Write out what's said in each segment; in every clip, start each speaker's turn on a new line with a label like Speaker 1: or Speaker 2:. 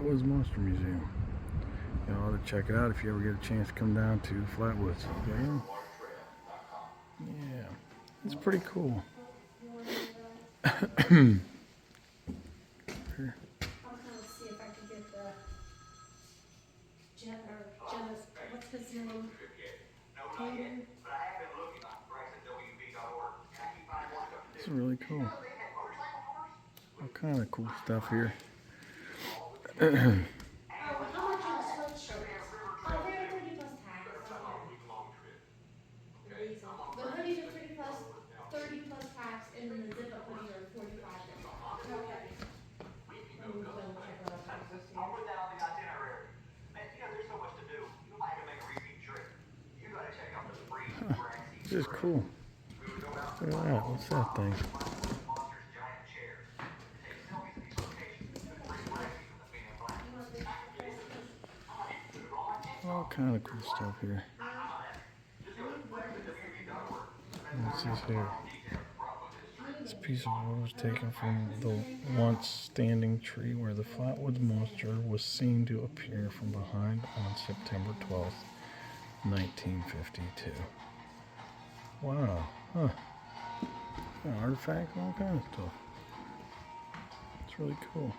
Speaker 1: Flatwoods Monster Museum. You ought to check it out if you ever get a chance to come down to Flatwoods. Okay? Yeah, it's pretty cool.
Speaker 2: I'm gonna see if I can get the Jenna's, what's his name?
Speaker 1: It's really cool. All kind of cool stuff here.
Speaker 2: Oh, how much are the sweatshirts? Oh, they're 30 plus tax. The hoodies are 30 plus tax, and then the zip-up hoodies are 45. Okay.
Speaker 3: I'll put that on the itinerary. Man, there's so much to do. I can make a repeat trip. You gotta check out the free
Speaker 1: This is cool. Look at that. What's that thing? All kind of cool stuff here. What's this here? This piece of wood was taken from the once standing tree where the Flatwoods monster was seen to appear from behind on September 12th, 1952. Wow. Huh. Artifacts, all kinds of stuff. It's really cool.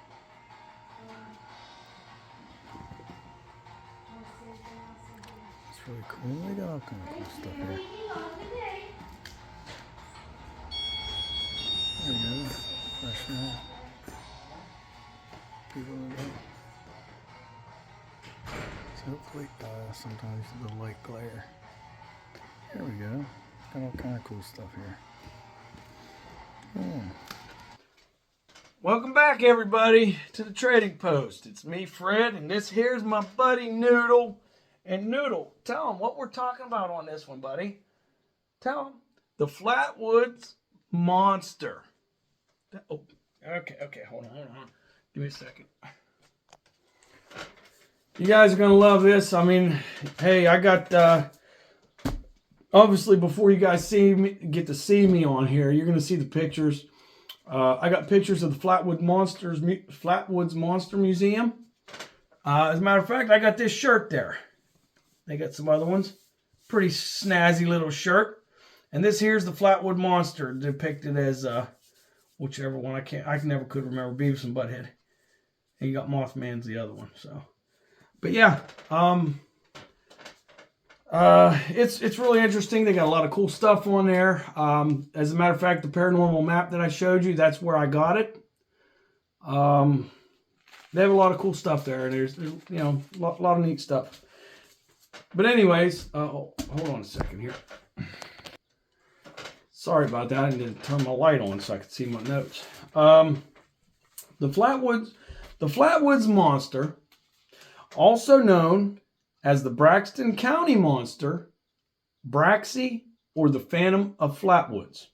Speaker 1: It's really cool. They got all kinds of cool stuff here. There you go. Fresh now. People in there. So hopefully, sometimes the light glare. There we go. Got all kind of cool stuff here.
Speaker 4: Welcome back, everybody, to the Trading Post. It's me, Fred, and this here's my buddy Noodle. And Noodle, tell them what we're talking about on this one, buddy. Tell them. The Flatwoods Monster. Oh, okay, hold on. Give me a second. You guys are going to love this. I mean, hey, I got, obviously, before you guys get to see me on here, you're going to see the pictures. I got pictures of the Flatwoods Monster Museum. As a matter of fact, I got this shirt there. They got some other ones. Pretty snazzy little shirt. And this here's the Flatwood Monster depicted as whichever one I never could remember, Beavis and Butthead. And you got Mothman's the other one. So, but yeah, it's really interesting. They got a lot of cool stuff on there. As a matter of fact, the paranormal map that I showed you, that's where I got it. They have a lot of cool stuff there, and there's a lot of neat stuff. But anyways, hold on a second here. Sorry about that. I didn't turn my light on so I could see my notes. The Flatwoods Monster, also known as the Braxton County Monster, Braxy, or the Phantom of Flatwoods,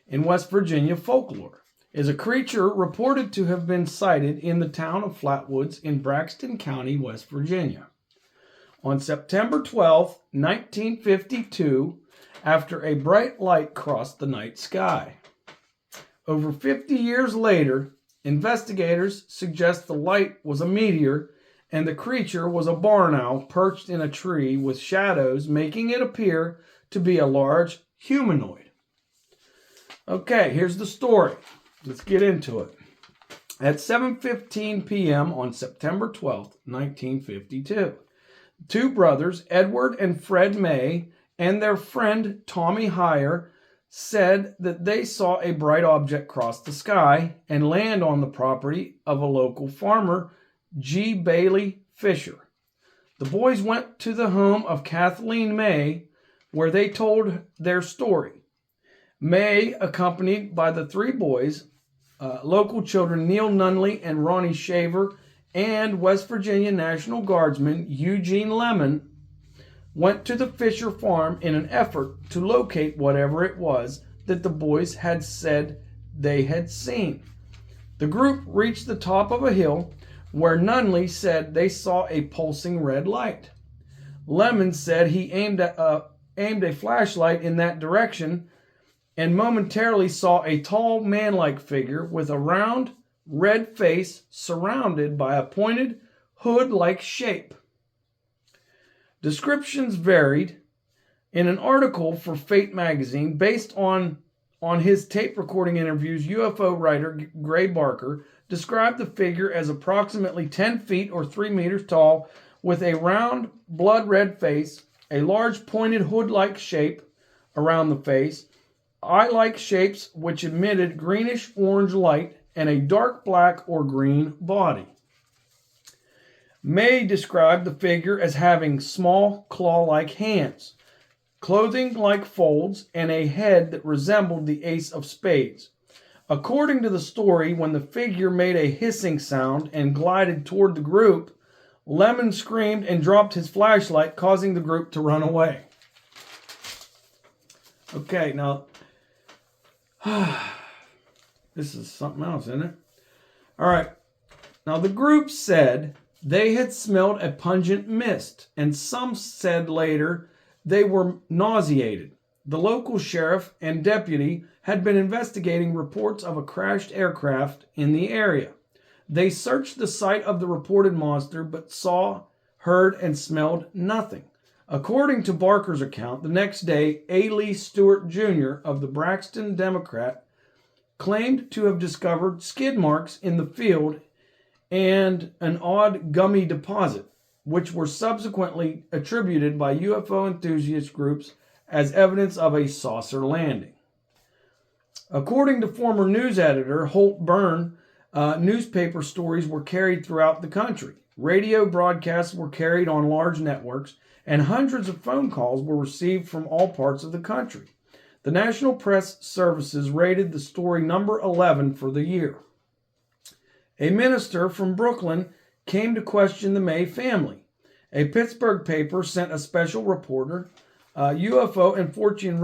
Speaker 4: in West Virginia folklore, is a creature reported to have been sighted in the town of Flatwoods in Braxton County, West Virginia, on September 12, 1952, after a bright light crossed the night sky. Over 50 years later, investigators suggest the light was a meteor and the creature was a barn owl perched in a tree with shadows, making it appear to be a large humanoid. Okay, here's the story. Let's get into it. At 7:15 p.m. on September 12th, 1952, two brothers, Edward and Fred May, and their friend Tommy Heyer, said that they saw a bright object cross the sky and land on the property of a local farmer, G. Bailey Fisher. The boys went to the home of Kathleen May, where they told their story. May, accompanied by the three boys, local children Neil Nunley and Ronnie Shaver, and West Virginia National Guardsman Eugene Lemon, went to the Fisher farm in an effort to locate whatever it was that the boys had said they had seen. The group reached the top of a hill where Nunley said they saw a pulsing red light. Lemon said he aimed a flashlight in that direction and momentarily saw a tall man-like figure with a round, red face surrounded by a pointed hood-like shape. Descriptions varied. In an article for Fate magazine based on his tape recording interviews, UFO writer Gray Barker described the figure as approximately 10 feet or 3 meters tall with a round blood red face, a large pointed hood-like shape around the face, eye-like shapes which emitted greenish orange light, and a dark black or green body. May described the figure as having small claw-like hands, clothing like folds, and a head that resembled the ace of spades. According to the story, when the figure made a hissing sound and glided toward the group, Lemon screamed and dropped his flashlight, causing the group to run away. Okay, now, this is something else, isn't it? All right. Now, the group said they had smelled a pungent mist, and some said later they were nauseated. The local sheriff and deputy had been investigating reports of a crashed aircraft in the area. They searched the site of the reported monster, but saw, heard, and smelled nothing. According to Barker's account, the next day, A. Lee Stewart Jr. of the Braxton Democrat claimed to have discovered skid marks in the field and an odd gummy deposit, which were subsequently attributed by UFO enthusiast groups as evidence of a saucer landing. According to former news editor Holt Byrne, newspaper stories were carried throughout the country. Radio broadcasts were carried on large networks, and hundreds of phone calls were received from all parts of the country. The National Press Services rated the story number 11 for the year. A minister from Brooklyn came to question the May family. A Pittsburgh paper sent a special reporter. UFO and Fortean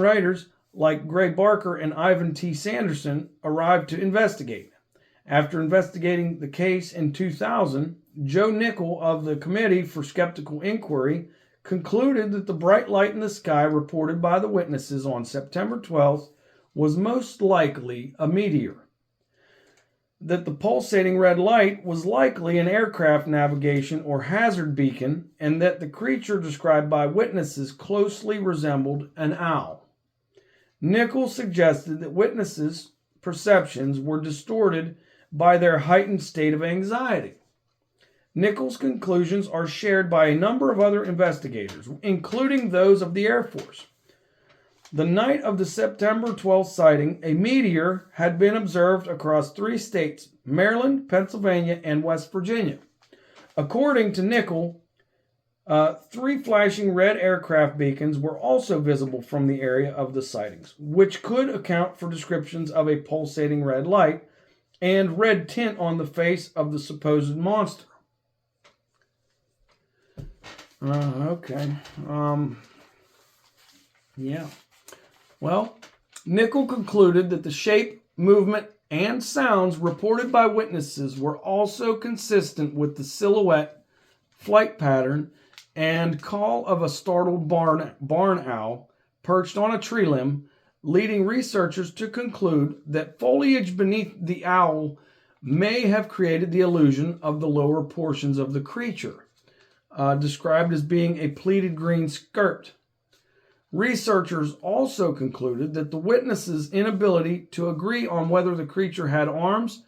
Speaker 4: writers like Gray Barker and Ivan T. Sanderson arrived to investigate. After investigating the case in 2000, Joe Nickel of the Committee for Skeptical Inquiry concluded that the bright light in the sky reported by the witnesses on September 12th was most likely a meteor. That the pulsating red light was likely an aircraft navigation or hazard beacon, and that the creature described by witnesses closely resembled an owl. Nichols suggested that witnesses' perceptions were distorted by their heightened state of anxiety. Nichols' conclusions are shared by a number of other investigators, including those of the Air Force. The night of the September 12th sighting, a meteor had been observed across 3 states, Maryland, Pennsylvania, and West Virginia. According to Nichols, 3 flashing red aircraft beacons were also visible from the area of the sightings, which could account for descriptions of a pulsating red light and red tint on the face of the supposed monster. Okay. Yeah. Well, Nichols concluded that the shape, movement, and sounds reported by witnesses were also consistent with the silhouette, flight pattern, and call of a startled barn owl perched on a tree limb, leading researchers to conclude that foliage beneath the owl may have created the illusion of the lower portions of the creature, described as being a pleated green skirt. Researchers also concluded that the witnesses' inability to agree on whether the creature had arms,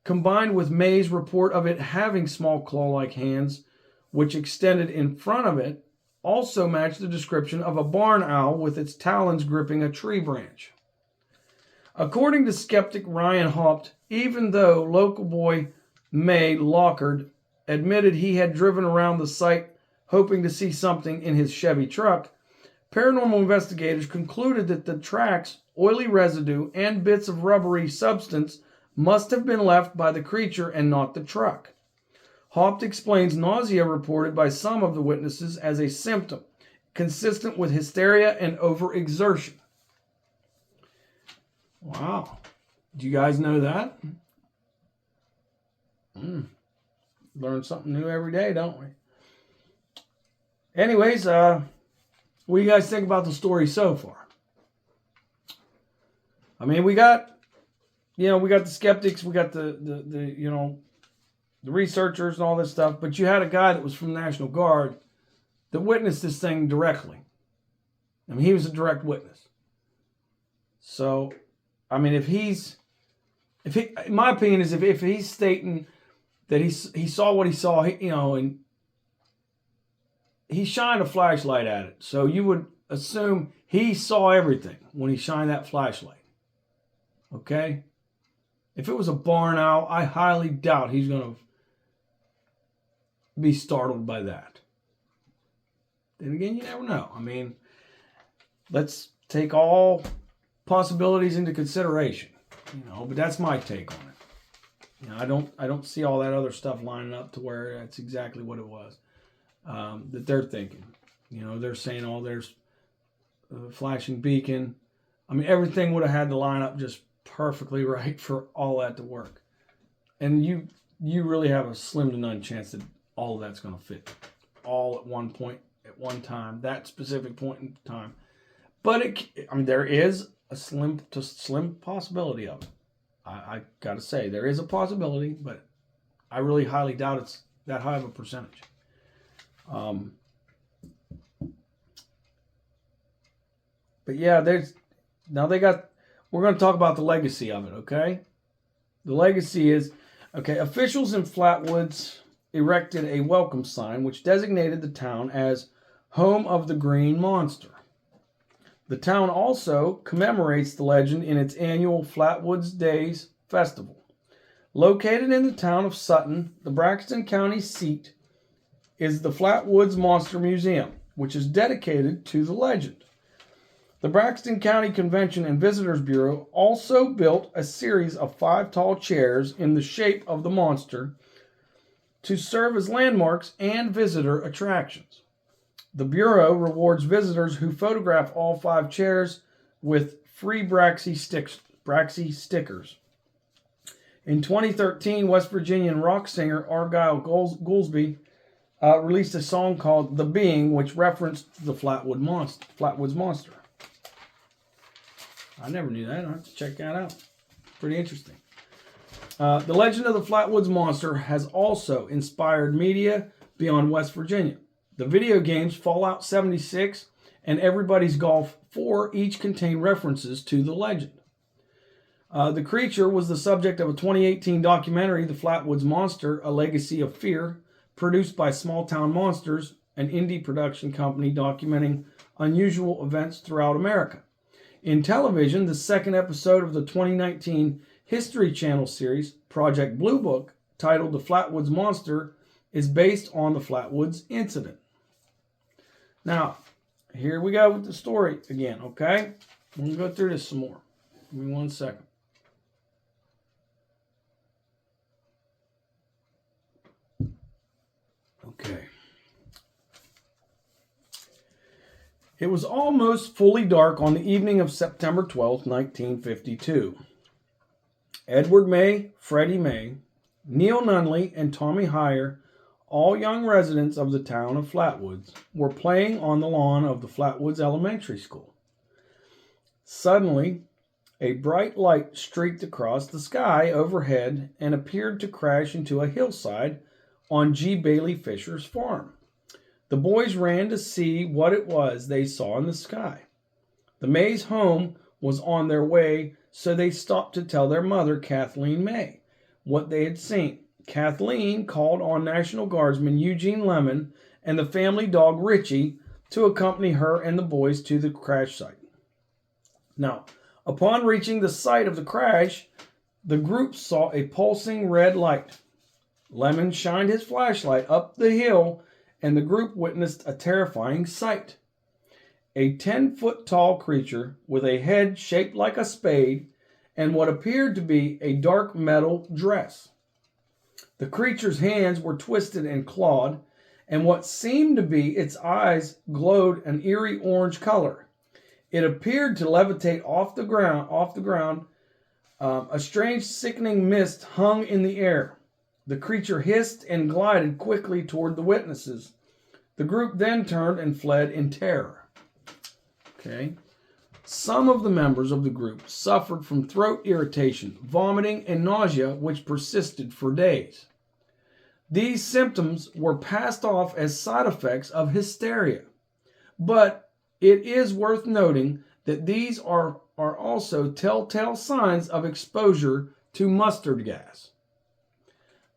Speaker 4: combined with May's report of it having small claw-like hands, which extended in front of it, also matched the description of a barn owl with its talons gripping a tree branch. According to skeptic Ryan Haupt, even though local boy May Lockard admitted he had driven around the site hoping to see something in his Chevy truck, paranormal investigators concluded that the tracks, oily residue, and bits of rubbery substance must have been left by the creature and not the truck. Haupt explains nausea reported by some of the witnesses as a symptom, consistent with hysteria and overexertion. Wow. Do you guys know that? Learn something new every day, don't we? Anyways, what do you guys think about the story so far? I mean, we got we got the skeptics, we got the researchers and all this stuff, but you had a guy that was from the National Guard that witnessed this thing directly. I mean, he was a direct witness. So, I mean, in my opinion, is if he's stating that he saw what he saw, and he shined a flashlight at it, so you would assume he saw everything when he shined that flashlight. Okay? If it was a barn owl, I highly doubt he's going to be startled by that. Then again, you never know. I mean, let's take all possibilities into consideration, but that's my take on it. I don't see all that other stuff lining up to where that's exactly what it was that they're thinking. They're saying, there's a flashing beacon. I mean, everything would have had to line up just perfectly right for all that to work. And you really have a slim to none chance that all of that's going to fit all at one point, at one time, that specific point in time. But there is a slim possibility of it. I got to say, there is a possibility, but I really highly doubt it's that high of a percentage. But yeah, we're going to talk about the legacy of it, okay? The legacy is, officials in Flatwoods erected a welcome sign which designated the town as home of the Green Monster. The town also commemorates the legend in its annual Flatwoods Days Festival. Located in the town of Sutton, the Braxton County seat, is the Flatwoods Monster Museum, which is dedicated to the legend. The Braxton County Convention and Visitors Bureau also built a series of 5 tall chairs in the shape of the monster to serve as landmarks and visitor attractions. The Bureau rewards visitors who photograph all 5 chairs with free Braxy stickers. In 2013, West Virginian rock singer Argyle Goolsby released a song called The Being, which referenced the Flatwoods Monster. I never knew that. I'll have to check that out. Pretty interesting. The legend of the Flatwoods Monster has also inspired media beyond West Virginia. The video games Fallout 76 and Everybody's Golf 4 each contain references to the legend. The creature was the subject of a 2018 documentary, The Flatwoods Monster, A Legacy of Fear, produced by Small Town Monsters, an indie production company documenting unusual events throughout America. In television, the second episode of the 2019 History Channel series, Project Blue Book, titled The Flatwoods Monster, is based on the Flatwoods incident. Now, here we go with the story again, okay? I'm going to go through this some more. Give me 1 second. Okay. It was almost fully dark on the evening of September 12, 1952. Edward May, Freddie May, Neil Nunley, and Tommy Heyer, all young residents of the town of Flatwoods, were playing on the lawn of the Flatwoods Elementary School. Suddenly, a bright light streaked across the sky overhead and appeared to crash into a hillside on G. Bailey Fisher's farm. The boys ran to see what it was they saw in the sky. The Mays' home was on their way, so they stopped to tell their mother, Kathleen May, what they had seen. Kathleen called on National Guardsman Eugene Lemon and the family dog Richie to accompany her and the boys to the crash site. Now, upon reaching the site of the crash, the group saw a pulsing red light. Lemon shined his flashlight up the hill, and the group witnessed a terrifying sight. A 10-foot tall creature with a head shaped like a spade and what appeared to be a dark metal dress. The creature's hands were twisted and clawed, and what seemed to be its eyes glowed an eerie orange color. It appeared to levitate off the ground. A strange, sickening mist hung in the air. The creature hissed and glided quickly toward the witnesses. The group then turned and fled in terror. Okay. Some of the members of the group suffered from throat irritation, vomiting, and nausea, which persisted for days. These symptoms were passed off as side effects of hysteria. But it is worth noting that these are also telltale signs of exposure to mustard gas.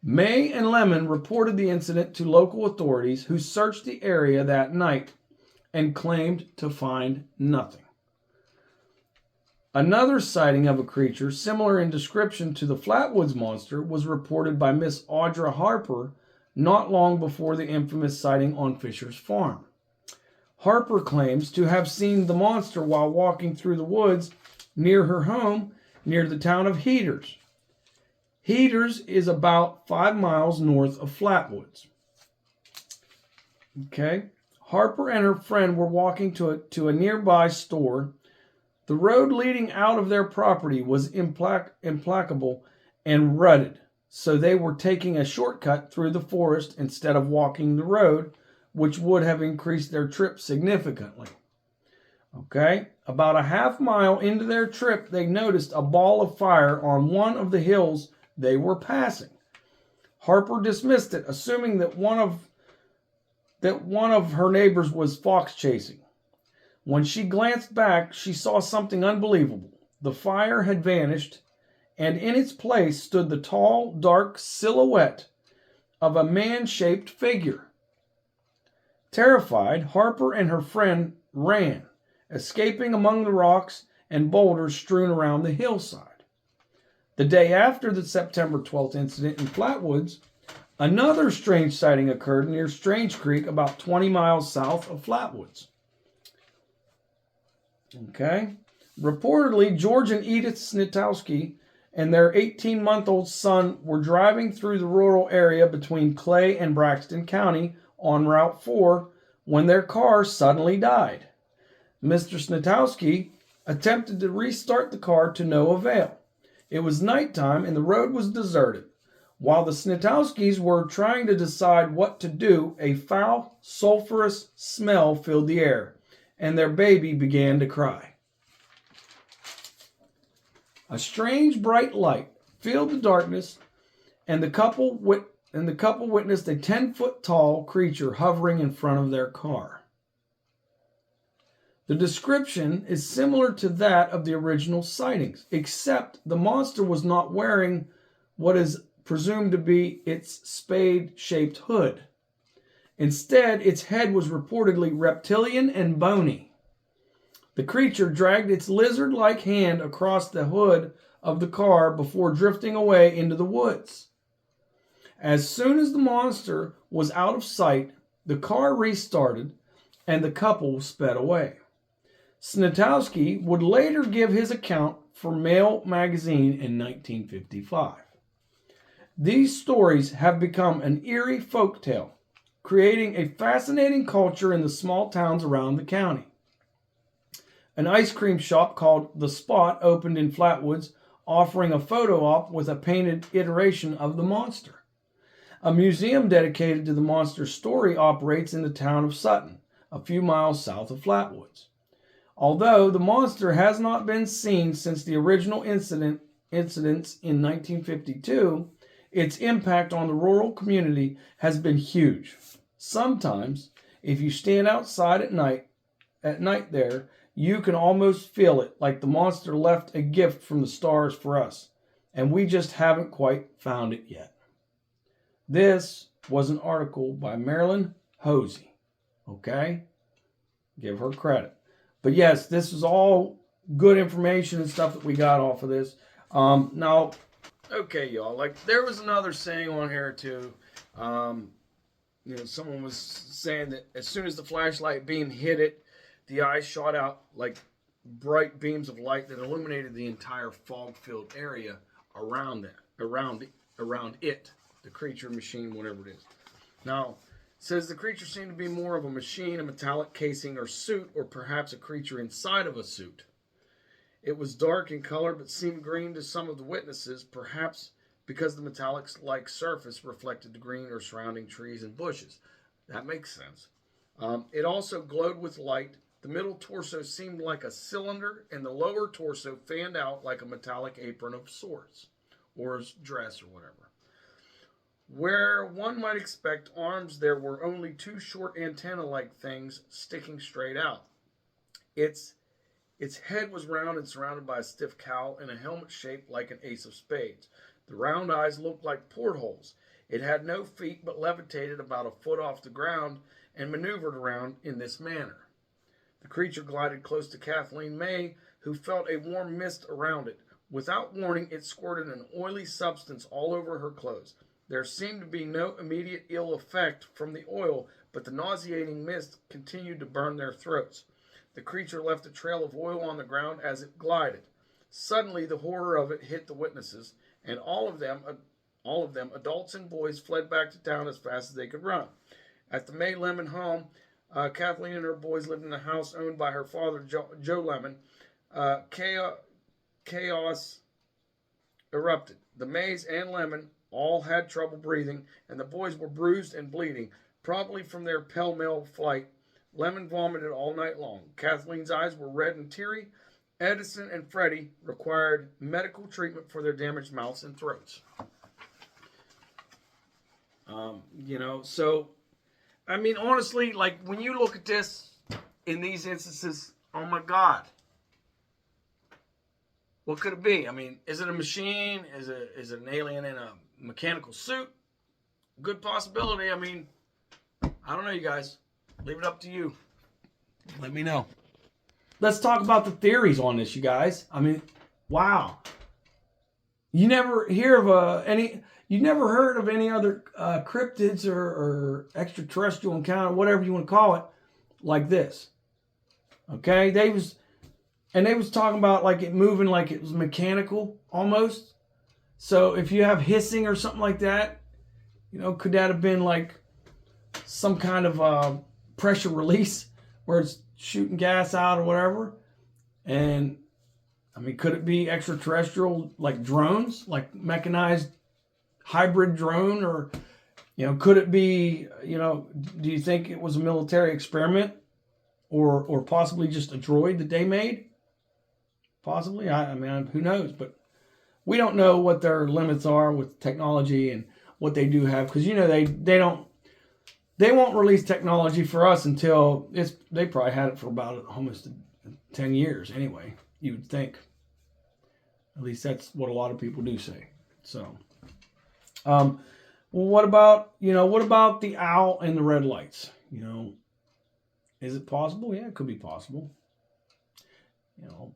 Speaker 4: May and Lemon reported the incident to local authorities, who searched the area that night and claimed to find nothing. Another sighting of a creature similar in description to the Flatwoods monster was reported by Miss Audra Harper not long before the infamous sighting on Fisher's Farm. Harper claims to have seen the monster while walking through the woods near her home, near the town of Heaters. Heaters is about 5 miles north of Flatwoods. Okay. Harper and her friend were walking to a nearby store. The road leading out of their property was implacable and rutted, so they were taking a shortcut through the forest instead of walking the road, which would have increased their trip significantly. Okay, about a half mile into their trip, they noticed a ball of fire on one of the hills they were passing. Harper dismissed it, assuming that one of her neighbors was fox chasing. When she glanced back, she saw something unbelievable. The fire had vanished, and in its place stood the tall, dark silhouette of a man-shaped figure. Terrified, Harper and her friend ran, escaping among the rocks and boulders strewn around the hillside. The day after the September 12th incident in Flatwoods, another strange sighting occurred near Strange Creek, about 20 miles south of Flatwoods. Okay. Reportedly, George and Edith Snitowski and their 18-month-old son were driving through the rural area between Clay and Braxton County on Route 4 when their car suddenly died. Mr. Snitowski attempted to restart the car to no avail. It was nighttime and the road was deserted. While the Snitowskis were trying to decide what to do, a foul, sulfurous smell filled the air, and their baby began to cry. A strange bright light filled the darkness, and the couple witnessed a 10-foot tall creature hovering in front of their car. The description is similar to that of the original sightings, except the monster was not wearing what is presumed to be its spade-shaped hood. Instead, its head was reportedly reptilian and bony. The creature dragged its lizard-like hand across the hood of the car before drifting away into the woods. As soon as the monster was out of sight, the car restarted and the couple sped away. Snitowski would later give his account for Mail magazine in 1955. These stories have become an eerie folktale, creating a fascinating culture in the small towns around the county. An ice cream shop called The Spot opened in Flatwoods, offering a photo op with a painted iteration of the monster. A museum dedicated to the monster's story operates in the town of Sutton, a few miles south of Flatwoods. Although the monster has not been seen since the original incidents in 1952, its impact on the rural community has been huge. Sometimes, if you stand outside at night there, you can almost feel it, like the monster left a gift from the stars for us, and we just haven't quite found it yet. This was an article by Marilyn Hosey. Okay? Give her credit. But yes, this is all good information and stuff that we got off of this. Now, okay, y'all. Like, there was another saying on here, too. Someone was saying that as soon as the flashlight beam hit it, the eyes shot out like bright beams of light that illuminated the entire fog-filled area around it, the creature, machine, whatever it is. Now, it says the creature seemed to be more of a machine, a metallic casing or suit, or perhaps a creature inside of a suit. It was dark in color but seemed green to some of the witnesses, perhaps because the metallic-like surface reflected the green or surrounding trees and bushes. That makes sense. It also glowed with light, The middle torso seemed like a cylinder, and the lower torso fanned out like a metallic apron of sorts, or his dress or whatever. Where one might expect arms, there were only two short antenna-like things sticking straight out. Its head was round and surrounded by a stiff cowl and a helmet shaped like an ace of spades. The round eyes looked like portholes. It had no feet but levitated about a foot off the ground and maneuvered around in this manner. The creature glided close to Kathleen May, who felt a warm mist around it. Without warning, it squirted an oily substance all over her clothes. There seemed to be no immediate ill effect from the oil, but the nauseating mist continued to burn their throats. The creature left a trail of oil on the ground as it glided. Suddenly, the horror of it hit the witnesses, and all of them, adults and boys, fled back to town as fast as they could run. At the May Lemon home, Kathleen and her boys lived in a house owned by her father, Joe Lemon. Chaos erupted. The Mays and Lemon all had trouble breathing, and the boys were bruised and bleeding, probably from their pell-mell flight. Lemon vomited all night long. Kathleen's eyes were red and teary. Edison and Freddie required medical treatment for their damaged mouths and throats. So, I mean, honestly, like, when you look at this in these instances, oh my God. What could it be? I mean, is it a machine? Is it an alien in a mechanical suit? Good possibility. I mean, I don't know, you guys. Leave it up to you. Let me know. Let's talk about the theories on this, you guys. I mean, wow. You never hear of you never heard of any other cryptids or extraterrestrial encounter, whatever you want to call it, like this. Okay? They was talking about like it moving like it was mechanical almost. So if you have hissing or something like that, could that have been like some kind of pressure release where it's shooting gas out or whatever? And I mean, could it be extraterrestrial, like drones, like mechanized hybrid drone? Or, could it be, do you think it was a military experiment or possibly just a droid that they made? Possibly. I mean, who knows? But we don't know what their limits are with technology and what they do have, because, they won't release technology for us until they probably had it for about almost 10 years anyway, you would think. At least that's what a lot of people do say. So, what about the owl and the red lights? Is it possible? Yeah, it could be possible.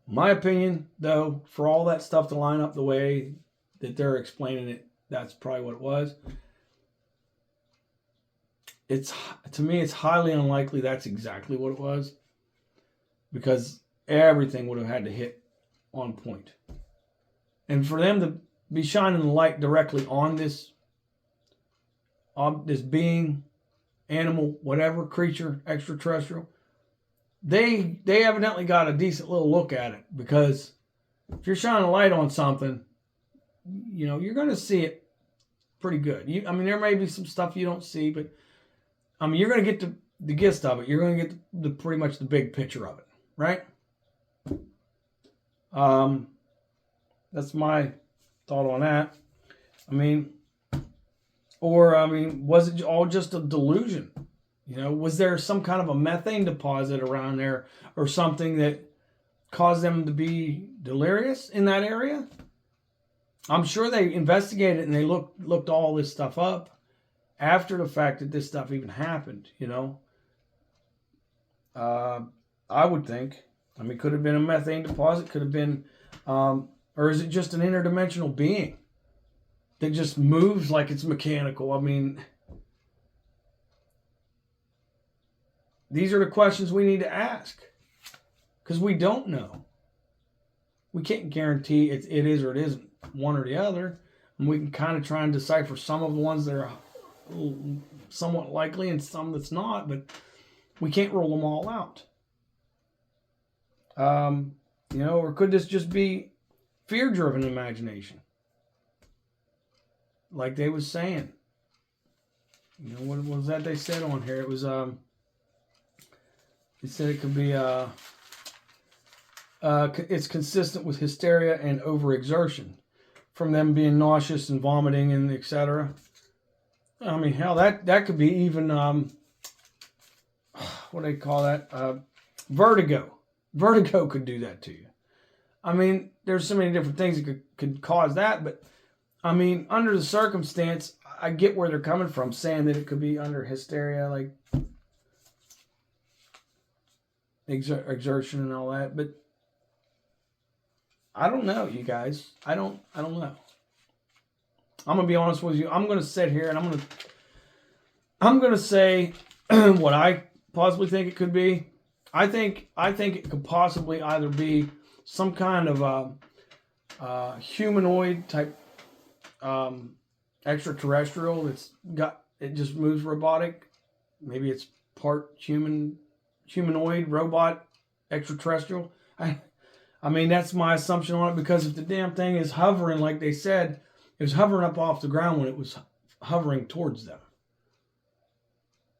Speaker 4: My opinion, though, for all that stuff to line up the way that they're explaining it, that's probably what it was. To me, it's highly unlikely that's exactly what it was, because everything would have had to hit on point. And for them to be shining the light directly on this being, animal, whatever, creature, extraterrestrial, they evidently got a decent little look at it, because if you're shining a light on something, you're going to see it pretty good. There may be some stuff you don't see, but you're going to get the gist of it. You're going to get the pretty much the big picture of it, right? That's my thought on that. Was it all just a delusion? Was there some kind of a methane deposit around there or something that caused them to be delirious in that area? I'm sure they investigated and they looked all this stuff up after the fact that this stuff even happened, I would think. Could have been a methane deposit, could have been, or is it just an interdimensional being that just moves like it's mechanical? These are the questions we need to ask, because we don't know. We can't guarantee it is or it isn't one or the other. And we can kind of try and decipher some of the ones that are somewhat likely and some that's not, but we can't rule them all out. Or could this just be fear-driven imagination? Like they was saying. What was that they said on here? It was, It said it could be it's consistent with hysteria and overexertion, from them being nauseous and vomiting and etc. I mean, hell, that could be even what do they call that? Vertigo. Vertigo could do that to you. I mean, there's so many different things that could cause that, but I mean, under the circumstance, I get where they're coming from, saying that it could be under hysteria, like exertion and all that. But I don't know, you guys. I don't know. I'm gonna be honest with you. I'm gonna sit here and I'm gonna say what I possibly think it could be. I think it could possibly either be some kind of humanoid type extraterrestrial it just moves robotic. Maybe it's part humanoid robot extraterrestrial. I mean, that's my assumption on it, because if the damn thing is hovering like they said, it was hovering up off the ground when it was hovering towards them.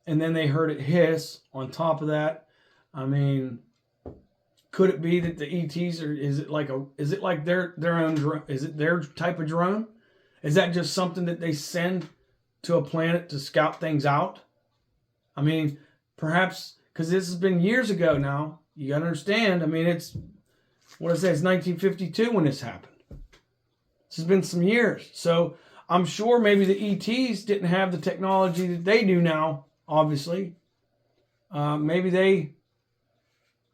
Speaker 4: And then they heard it hiss on top of that. I mean, could it be that the ETs is it like their own drone? Is it their type of drone? Is that just something that they send to a planet to scout things out? I mean, perhaps, because this has been years ago now. You got to understand. I mean, it's 1952 when this happened. This has been some years. So I'm sure maybe the ETs didn't have the technology that they do now, obviously. Maybe they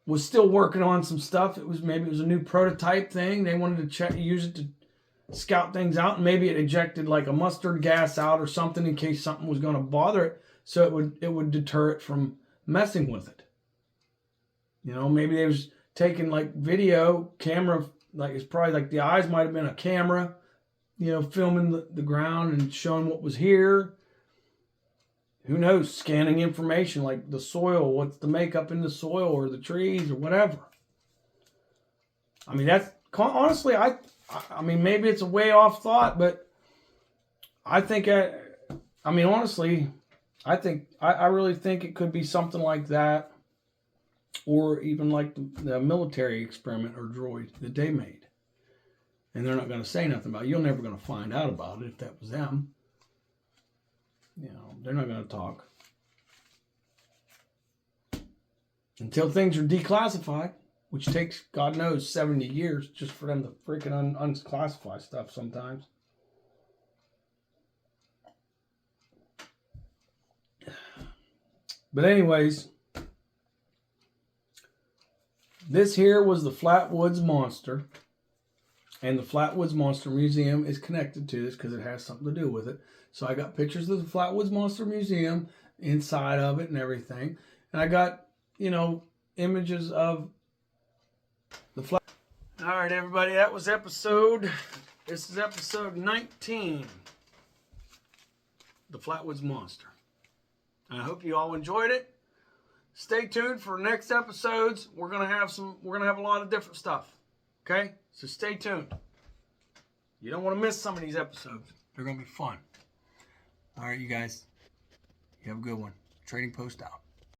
Speaker 4: was still working on some stuff. Maybe it was a new prototype thing. They wanted to use it to scout things out, and maybe it ejected like a mustard gas out or something in case something was going to bother it, so it would deter it from messing with it. You know, maybe they was taking like video camera, like it's probably like the eyes might have been a camera, you know, filming the ground and showing what was here. Who knows? Scanning information like the soil, what's the makeup in the soil or the trees or whatever. I mean, that's honestly, I mean, maybe it's a way off thought, but I think, honestly, I really think it could be something like that, or even like the military experiment or droid that they made. And they're not going to say nothing about it. You're never going to find out about it if that was them. You know, they're not going to talk until things are declassified, which takes, God knows, 70 years just for them to freaking unclassify stuff sometimes. But anyways, this here was the Flatwoods Monster. And the Flatwoods Monster Museum is connected to this because it has something to do with it. So I got pictures of the Flatwoods Monster Museum, inside of it and everything. And I got, you know, images of the Flat. All right, everybody, this is episode 19. The Flatwoods Monster. I hope you all enjoyed it. Stay tuned for next episodes. We're gonna have a lot of different stuff. Okay? So stay tuned. You don't want to miss some of these episodes. They're gonna be fun. All right, you guys. You have a good one. Trading Post out.